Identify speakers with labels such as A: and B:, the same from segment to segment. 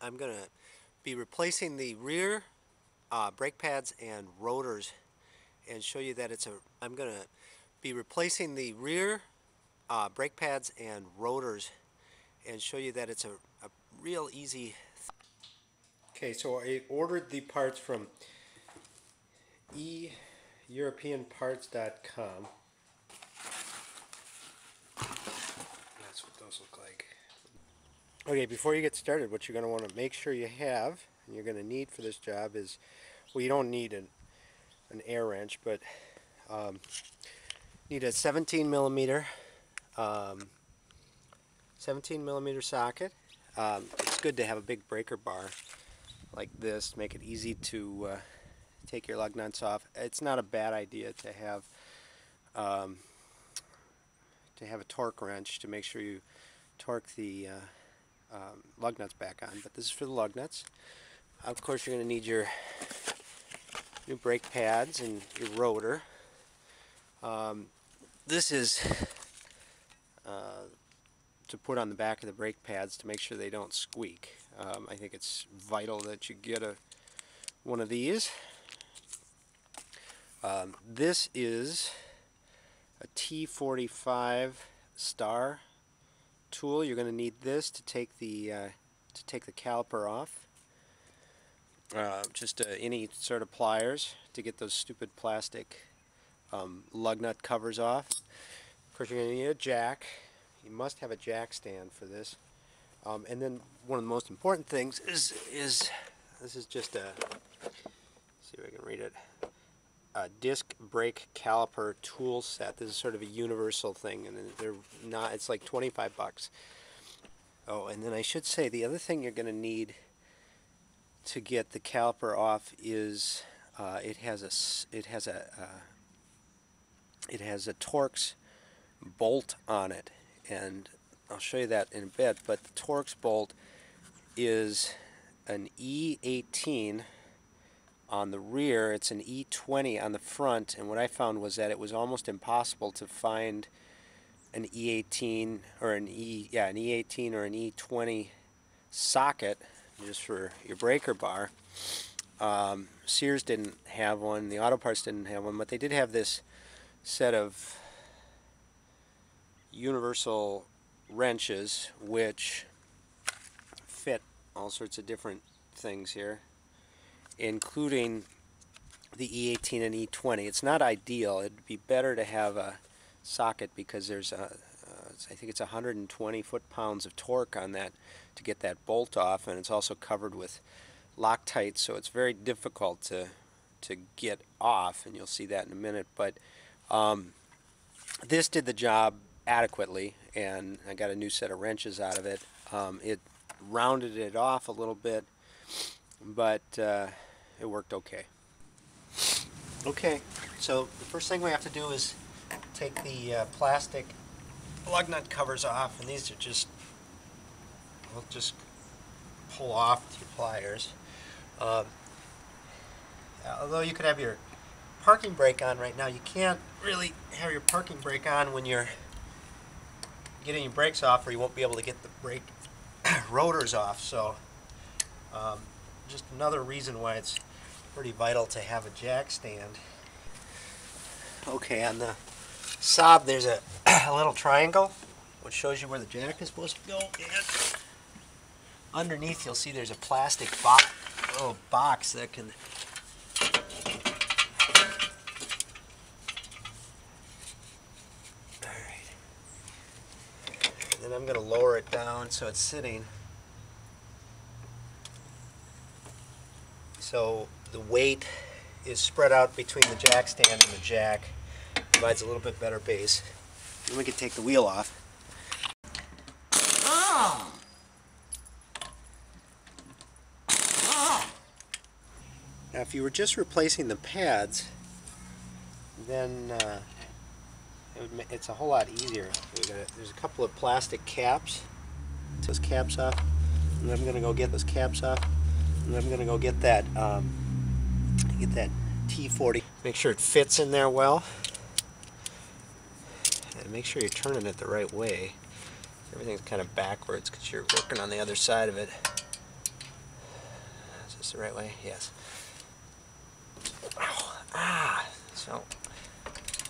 A: I'm going to be replacing the rear brake pads and rotors and show you that I'm going to be replacing the rear brake pads and rotors and show you that it's a real easy. Okay, so I ordered the parts from EuropeanParts.com. That's what those look like. Okay, before you get started, what you're going to want to make sure you have, and you're going to need for this job is, well, you don't need an air wrench, but need a 17 millimeter socket. It's good to have a big breaker bar like this to make it easy to take your lug nuts off. It's not a bad idea to have a torque wrench to make sure you torque the lug nuts back on, but this is for the lug nuts. Of course, you're going to need your new brake pads and your rotor. This is to put on the back of the brake pads to make sure they don't squeak. I think it's vital that you get one of these. This is a T45 star tool. You're going to need this to take the caliper off. Just any sort of pliers to get those stupid plastic lug nut covers off. Of course, you're going to need a jack. You must have a jack stand for this. And then one of the most important things is this is just a, see if I can read it, a disc brake caliper tool set. This is sort of a universal thing, and they're not. It's like 25 bucks. Oh, and then I should say the other thing you're going to need to get the caliper off is it has a Torx bolt on it, and I'll show you that in a bit. But the Torx bolt is an E18 on the rear. It's an E20 on the front, and what I found was that it was almost impossible to find an E18 or an E18 or an E20 socket just for your breaker bar. Sears didn't have one, the auto parts didn't have one, but they did have this set of universal wrenches which fit all sorts of different things here, including the E18 and E20. It's not ideal. It'd be better to have a socket because there's I think it's 120 foot-pounds of torque on that to get that bolt off, and it's also covered with Loctite, so it's very difficult to get off, and you'll see that in a minute. But this did the job adequately, and I got a new set of wrenches out of it. It rounded it off a little bit, but it worked okay. Okay, so the first thing we have to do is take the plastic lug nut covers off, and these are just, we'll just pull off with your pliers. Although you could have your parking brake on right now, you can't really have your parking brake on when you're getting your brakes off, or you won't be able to get the brake rotors off. So just another reason why it's pretty vital to have a jack stand. Okay, on the Saab there's a little triangle which shows you where the jack is supposed to go, and underneath you'll see there's a plastic little box that can and I'm going to lower it down so it's sitting. So the weight is spread out between the jack stand and the jack. Provides a little bit better base. Then we can take the wheel off. Now if you were just replacing the pads, then it's a whole lot easier. There's a couple of plastic caps. Take those caps off, and I'm going to go get those caps off, and I'm going to go get that T40. Make sure it fits in there well, and make sure you're turning it the right way. Everything's kind of backwards because you're working on the other side of it. this the right way? Yes. Ow. Ah! So,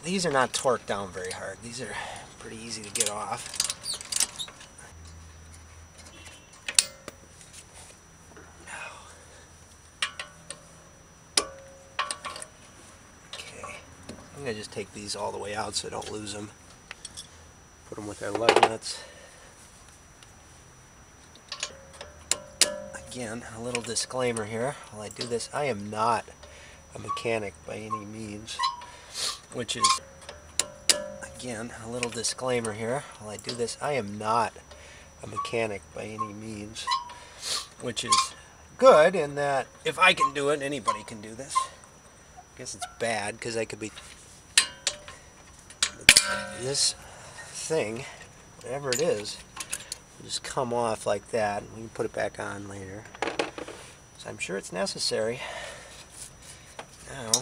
A: these are not torqued down very hard. These are pretty easy to get off. Okay. I'm going to just take these all the way out so I don't lose them. Put them with our lug nuts. Again, a little disclaimer here. While I do this, I am not a mechanic by any means, which is, again, a little disclaimer here. While I do this, I am not a mechanic by any means, which is good in that if I can do it, anybody can do this. I guess it's bad because I could be... This thing, whatever it is, will just come off like that. We can put it back on later. So I'm sure it's necessary. Now,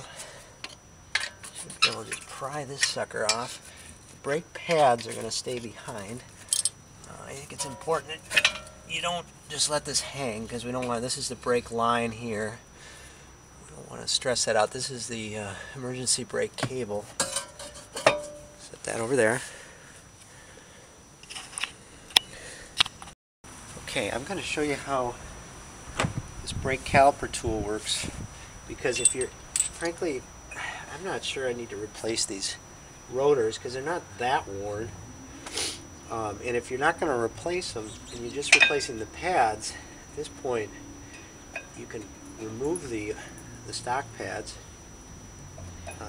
A: should be able to just pry this sucker off. The brake pads are going to stay behind. I think it's important that you don't just let this hang, because we don't want. This is the brake line here. We don't want to stress that out. This is the emergency brake cable. Set that over there. Okay, I'm going to show you how this brake caliper tool works, because if you're, frankly, I'm not sure I need to replace these rotors because they're not that worn. And if you're not going to replace them and you're just replacing the pads, at this point you can remove the stock pads.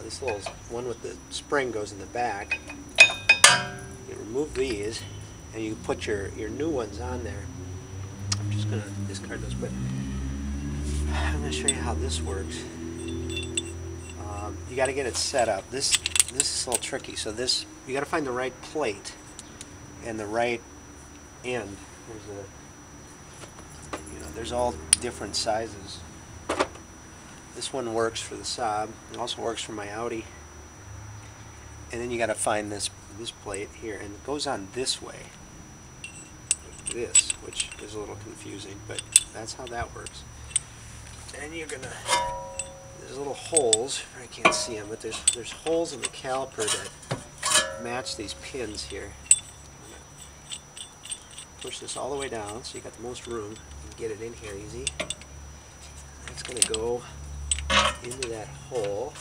A: This little one with the spring goes in the back. You remove these and you put your new ones on there. I'm just going to discard those, but I'm going to show you how this works. You got to get it set up. This is a little tricky. So this, you got to find the right plate and the right end. There's all different sizes. This one works for the Saab. It also works for my Audi. And then you got to find this plate here, and it goes on this way. This, which is a little confusing, but that's how that works. And you're gonna, there's little holes. I can't see them, but there's holes in the caliper that match these pins here. Push this all the way down so you got the most room and get it in here easy. It's going to go into that hole.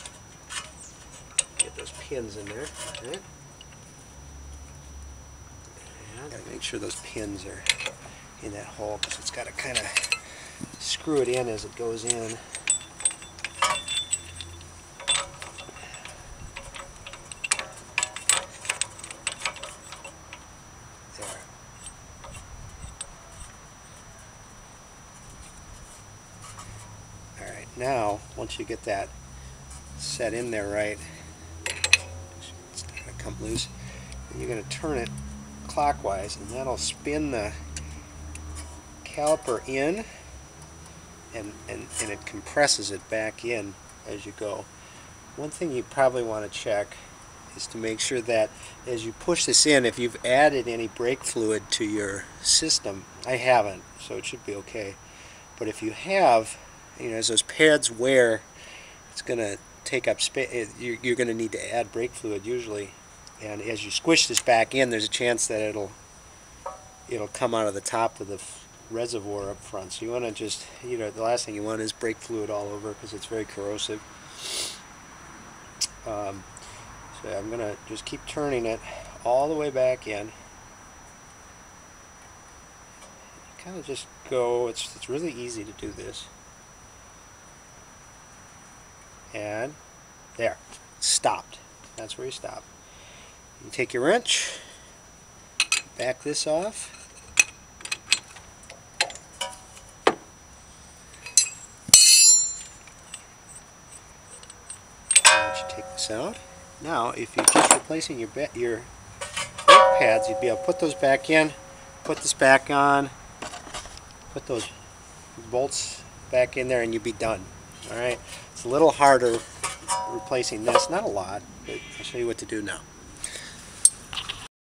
A: Get those pins in there. Okay. And gotta make sure those pins are in that hole because it's got to kind of screw it in as it goes in. Now, once you get that set in there right, it's going to come loose, and you're going to turn it clockwise, and that'll spin the caliper in, and it compresses it back in as you go. One thing you probably want to check is to make sure that as you push this in, if you've added any brake fluid to your system. I haven't, so it should be okay. But if you have, as those pads wear, it's going to take up space. You're going to need to add brake fluid usually, and as you squish this back in, there's a chance that it'll come out of the top of the reservoir up front. So you want to just, the last thing you want is brake fluid all over because it's very corrosive. So I'm going to just keep turning it all the way back in. Kind of just go. It's really easy to do this. And there, stopped. That's where you stop. You take your wrench, back this off. And you take this out. Now, if you're just replacing your brake pads, you'd be able to put those back in, put this back on, put those bolts back in there, and you'd be done. Alright, it's a little harder replacing this, not a lot, but I'll show you what to do now.